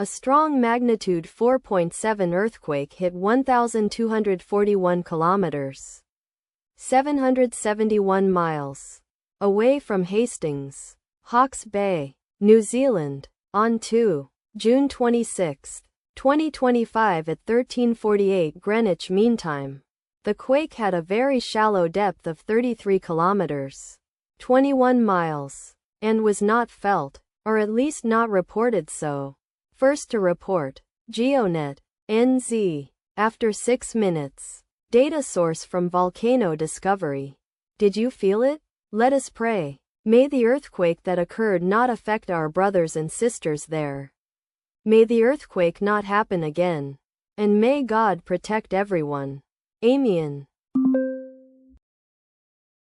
A strong magnitude 4.7 earthquake hit 1,241 kilometers, 771 miles, away from Hastings, Hawke's Bay, New Zealand, on June 26, 2025 at 13:48 Greenwich Mean Time. The quake had a very shallow depth of 33 kilometers, 21 miles, and was not felt, or at least not reported so. First to report, GeoNet, NZ, after 6 minutes. Data source from Volcano Discovery. Did you feel it? Let us pray. May the earthquake that occurred not affect our brothers and sisters there. May the earthquake not happen again. And may God protect everyone. Amen.